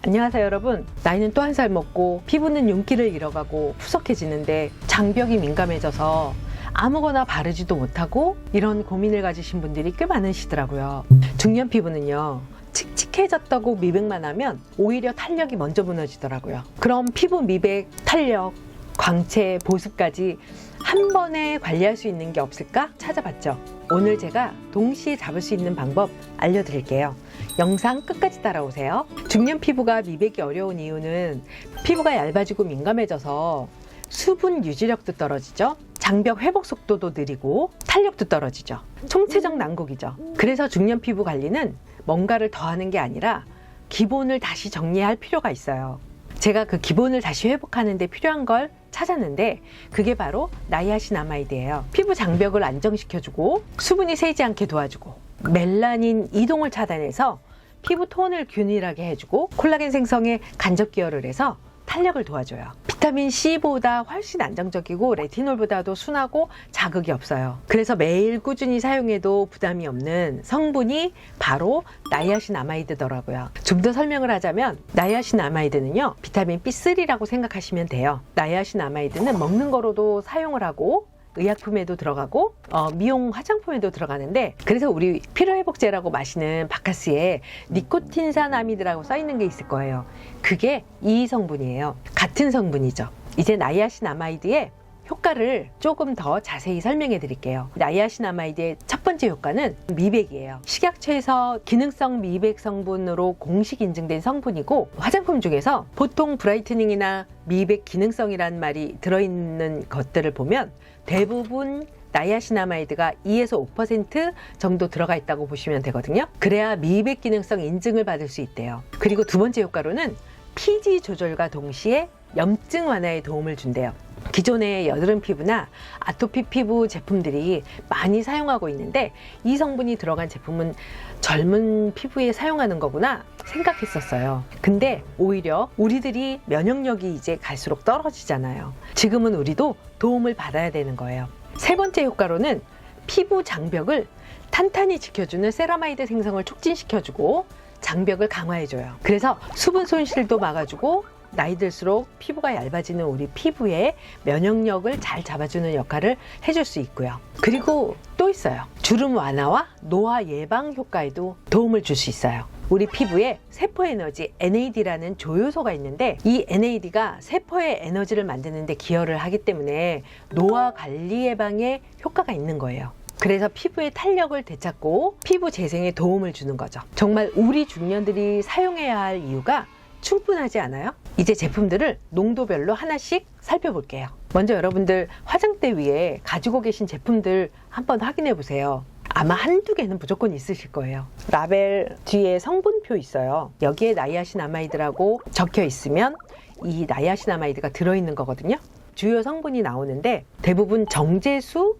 안녕하세요 여러분. 나이는 또 한 살 먹고 피부는 윤기를 잃어가고 푸석해지는데 장벽이 민감해져서 아무거나 바르지도 못하고 이런 고민을 가지신 분들이 꽤 많으시더라고요. 중년 피부는요, 칙칙해졌다고 미백만 하면 오히려 탄력이 먼저 무너지더라고요. 그럼 피부 미백, 탄력, 광채, 보습까지 한 번에 관리할 수 있는 게 없을까 찾아봤죠. 오늘 제가 동시에 잡을 수 있는 방법 알려드릴게요. 영상 끝까지 따라오세요. 중년 피부가 미백이 어려운 이유는 피부가 얇아지고 민감해져서 수분 유지력도 떨어지죠. 장벽 회복 속도도 느리고 탄력도 떨어지죠. 총체적 난국이죠. 그래서 중년 피부 관리는 뭔가를 더하는 게 아니라 기본을 다시 정리할 필요가 있어요. 제가 그 기본을 다시 회복하는 데 필요한 걸 찾았는데 그게 바로 나이아신아마이드예요. 피부 장벽을 안정시켜주고 수분이 새지 않게 도와주고 멜라닌 이동을 차단해서 피부 톤을 균일하게 해주고 콜라겐 생성에 간접 기여를 해서 탄력을 도와줘요. 비타민 C보다 훨씬 안정적이고 레티놀보다도 순하고 자극이 없어요. 그래서 매일 꾸준히 사용해도 부담이 없는 성분이 바로 나이아신아마이드더라고요. 좀 더 설명을 하자면 나이아신아마이드는요, 비타민 B3라고 생각하시면 돼요. 나이아신아마이드는 먹는 거로도 사용을 하고 의약품에도 들어가고 미용 화장품에도 들어가는데, 그래서 우리 피로회복제라고 마시는 바카스에 니코틴산아미드라고 써있는 게 있을 거예요. 그게 이 성분이에요. 같은 성분이죠. 이제 나이아신아마이드의 효과를 조금 더 자세히 설명해 드릴게요. 나이아신아마이드의 첫 번째 효과는 미백이에요. 식약처에서 기능성 미백 성분으로 공식 인증된 성분이고, 화장품 중에서 보통 브라이트닝이나 미백 기능성이라는 말이 들어있는 것들을 보면 대부분 나이아신아마이드가 2에서 5% 정도 들어가 있다고 보시면 되거든요. 그래야 미백 기능성 인증을 받을 수 있대요. 그리고 두 번째 효과로는 피지 조절과 동시에 염증 완화에 도움을 준대요. 기존의 여드름 피부나 아토피 피부 제품들이 많이 사용하고 있는데 이 성분이 들어간 제품은 젊은 피부에 사용하는 거구나 생각했었어요. 근데 오히려 우리들이 면역력이 이제 갈수록 떨어지잖아요. 지금은 우리도 도움을 받아야 되는 거예요. 세 번째 효과로는 피부 장벽을 탄탄히 지켜주는 세라마이드 생성을 촉진시켜주고 장벽을 강화해줘요. 그래서 수분 손실도 막아주고 나이 들수록 피부가 얇아지는 우리 피부의 면역력을 잘 잡아주는 역할을 해줄 수 있고요. 그리고 또 있어요. 주름 완화와 노화 예방 효과에도 도움을 줄 수 있어요. 우리 피부에 세포 에너지 NAD라는 조효소가 있는데 이 NAD가 세포의 에너지를 만드는 데 기여를 하기 때문에 노화 관리 예방에 효과가 있는 거예요. 그래서 피부의 탄력을 되찾고 피부 재생에 도움을 주는 거죠. 정말 우리 중년들이 사용해야 할 이유가 충분하지 않아요? 이제 제품들을 농도별로 하나씩 살펴볼게요. 먼저 여러분들 화장대 위에 가지고 계신 제품들 한번 확인해 보세요. 아마 한두 개는 무조건 있으실 거예요. 라벨 뒤에 성분표 있어요. 여기에 나이아신아마이드라고 적혀 있으면 이 나이아신아마이드가 들어있는 거거든요. 주요 성분이 나오는데 대부분 정제수,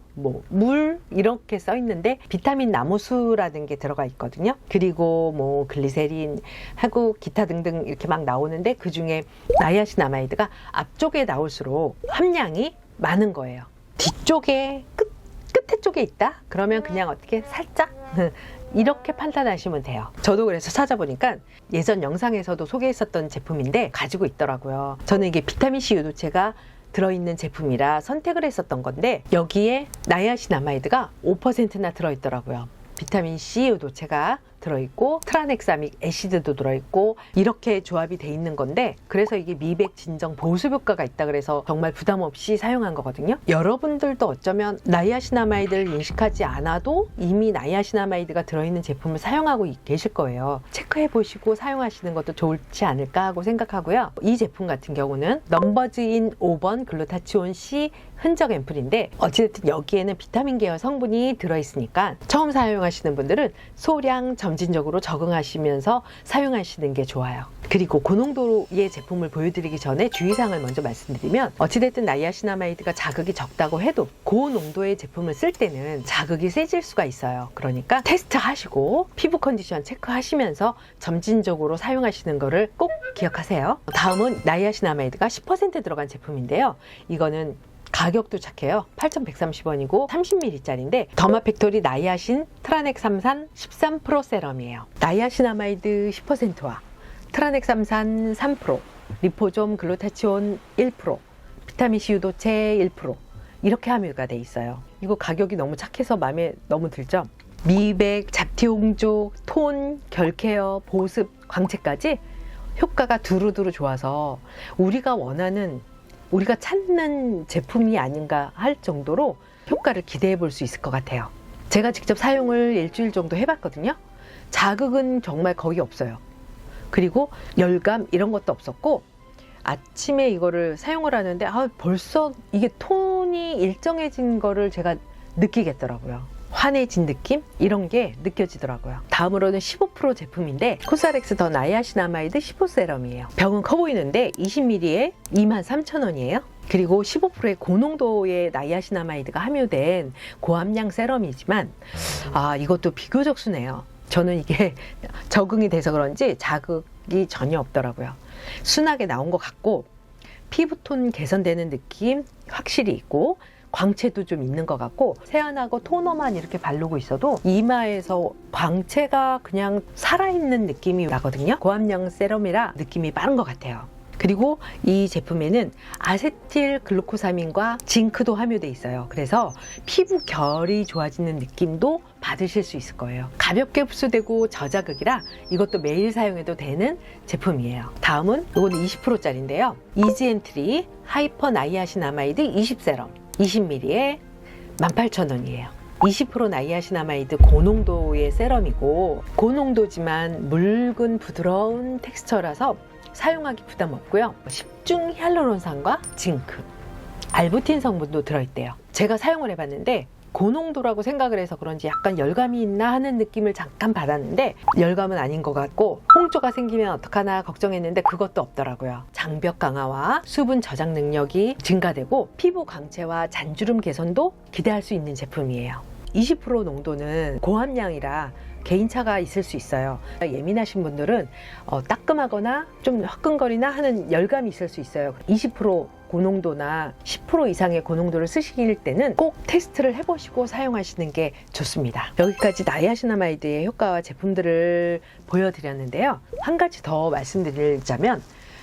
물 이렇게 써 있는데 비타민 나무수라는 게 들어가 있거든요. 그리고 글리세린 하고 기타 등등 이렇게 막 나오는데 그 중에 나이아신아마이드가 앞쪽에 나올수록 함량이 많은 거예요. 뒤쪽에 끝에 쪽에 있다? 그러면 그냥 어떻게 살짝 이렇게 판단하시면 돼요. 저도 그래서 찾아보니까 예전 영상에서도 소개했었던 제품인데 가지고 있더라고요. 저는 이게 비타민C 유도체가 들어있는 제품이라 선택을 했었던 건데 여기에 나이아신아마이드가 5%나 들어있더라고요. 비타민C 유도체가 들어있고 트라넥사믹 애시드도 들어있고 이렇게 조합이 돼 있는 건데, 그래서 이게 미백 진정 보습 효과가 있다 그래서 정말 부담 없이 사용한 거거든요. 여러분들도 어쩌면 나이아신아마이드를 인식하지 않아도 이미 나이아신아마이드가 들어있는 제품을 사용하고 계실 거예요. 체크해 보시고 사용하시는 것도 좋지 않을까 하고 생각하고요. 이 제품 같은 경우는 넘버즈인 5번 글루타치온 C 흔적 앰플인데 어찌됐든 여기에는 비타민 계열 성분이 들어있으니까 처음 사용하시는 분들은 소량 점진적으로 적응하시면서 사용하시는 게 좋아요. 그리고 고농도의 제품을 보여드리기 전에 주의사항을 먼저 말씀드리면, 어찌됐든 나이아신아마이드가 자극이 적다고 해도 고농도의 제품을 쓸 때는 자극이 세질 수가 있어요. 그러니까 테스트 하시고 피부 컨디션 체크하시면서 점진적으로 사용하시는 거를 꼭 기억하세요. 다음은 나이아신아마이드가 10% 들어간 제품인데요. 이거는 가격도 착해요. 8,130원이고 30ml짜리인데 더마팩토리 나이아신 트라넥삼산 13% 세럼이에요. 나이아신아마이드 10%와 트라넥삼산 3%, 리포좀 글루타치온 1%, 비타민C 유도체 1% 이렇게 함유가 돼 있어요. 이거 가격이 너무 착해서 마음에 너무 들죠? 미백, 잡티 홍조, 톤, 결케어, 보습, 광채까지 효과가 두루두루 좋아서 우리가 원하는, 우리가 찾는 제품이 아닌가 할 정도로 효과를 기대해 볼 수 있을 것 같아요. 제가 직접 사용을 일주일 정도 해봤거든요. 자극은 정말 거의 없어요. 그리고 열감 이런 것도 없었고, 아침에 이거를 사용을 하는데 벌써 이게 톤이 일정해진 거를 제가 느끼겠더라고요. 환해진 느낌? 이런 게 느껴지더라고요. 다음으로는 15% 제품인데 코스알엑스 더 나이아신아마이드 15 세럼이에요. 병은 커 보이는데 20ml에 23,000원이에요. 그리고 15%의 고농도의 나이아신아마이드가 함유된 고함량 세럼이지만 이것도 비교적 순해요. 저는 이게 적응이 돼서 그런지 자극이 전혀 없더라고요. 순하게 나온 것 같고 피부톤 개선되는 느낌 확실히 있고 광채도 좀 있는 것 같고, 세안하고 토너만 이렇게 바르고 있어도 이마에서 광채가 그냥 살아있는 느낌이 나거든요. 고함량 세럼이라 느낌이 빠른 것 같아요. 그리고 이 제품에는 아세틸 글루코사민과 징크도 함유돼 있어요. 그래서 피부 결이 좋아지는 느낌도 받으실 수 있을 거예요. 가볍게 흡수되고 저자극이라 이것도 매일 사용해도 되는 제품이에요. 다음은 이거는 20%짜리인데요. 이지엔트리 하이퍼 나이아신아마이드 20 세럼 20ml에 18,000원이에요. 20% 나이아신아마이드 고농도의 세럼이고, 고농도지만 묽은 부드러운 텍스처라서 사용하기 부담 없고요. 10중 히알루론산과 징크, 알부틴 성분도 들어있대요. 제가 사용을 해봤는데 고농도라고 생각을 해서 그런지 약간 열감이 있나 하는 느낌을 잠깐 받았는데 열감은 아닌 것 같고, 홍조가 생기면 어떡하나 걱정했는데 그것도 없더라고요. 장벽 강화와 수분 저장 능력이 증가되고 피부 광채와 잔주름 개선도 기대할 수 있는 제품이에요. 20% 농도는 고함량이라 개인차가 있을 수 있어요. 예민하신 분들은 따끔하거나 좀 화끈거리나 하는 열감이 있을 수 있어요. 20% 고농도나 10% 이상의 고농도를 쓰실 때는 꼭 테스트를 해보시고 사용하시는 게 좋습니다. 여기까지 나이아신아마이드의 효과와 제품들을 보여드렸는데요. 한 가지 더 말씀드리자면,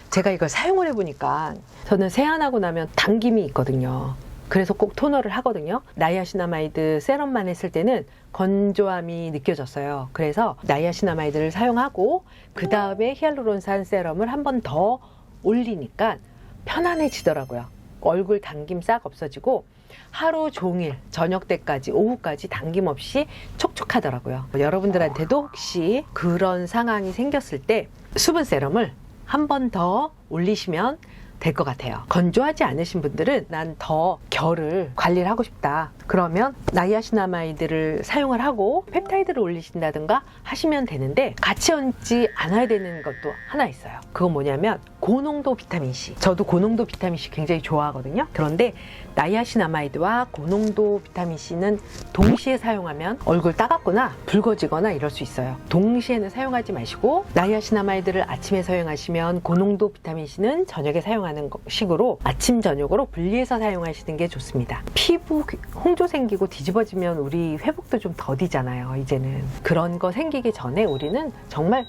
제가 이걸 사용을 해보니까 저는 세안하고 나면 당김이 있거든요. 그래서 꼭 토너를 하거든요. 나이아신아마이드 세럼만 했을 때는 건조함이 느껴졌어요. 그래서 나이아신아마이드를 사용하고 그 다음에 히알루론산 세럼을 한 번 더 올리니까 편안해지더라고요. 얼굴 당김 싹 없어지고 하루 종일 저녁 때까지 오후까지 당김 없이 촉촉하더라고요. 여러분들한테도 혹시 그런 상황이 생겼을 때 수분 세럼을 한 번 더 올리시면 될 것 같아요. 건조하지 않으신 분들은 난 더 결을 관리를 하고 싶다, 그러면 나이아신아마이드를 사용을 하고 펩타이드를 올리신다든가 하시면 되는데, 같이 얹지 않아야 되는 것도 하나 있어요. 그건 뭐냐면 고농도 비타민C. 저도 고농도 비타민C 굉장히 좋아하거든요. 그런데 나이아신아마이드와 고농도 비타민C는 동시에 사용하면 얼굴 따갑거나 붉어지거나 이럴 수 있어요. 동시에는 사용하지 마시고 나이아신아마이드를 아침에 사용하시면 고농도 비타민C는 저녁에 사용하는 식으로 아침 저녁으로 분리해서 사용하시는 게 좋습니다. 피부 홍조 생기고 뒤집어지면 우리 회복도 좀 더디잖아요. 이제는 그런 거 생기기 전에 우리는 정말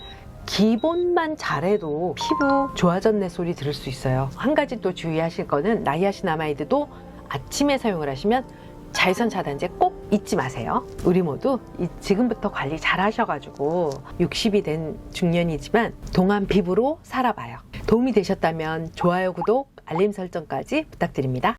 기본만 잘해도 피부 좋아졌네 소리 들을 수 있어요. 한 가지 또 주의하실 거는 나이아신아마이드도 아침에 사용을 하시면 자외선 차단제 꼭 잊지 마세요. 우리 모두 지금부터 관리 잘 하셔가지고 60이 된 중년이지만 동안 피부로 살아봐요. 도움이 되셨다면 좋아요, 구독, 알림 설정까지 부탁드립니다.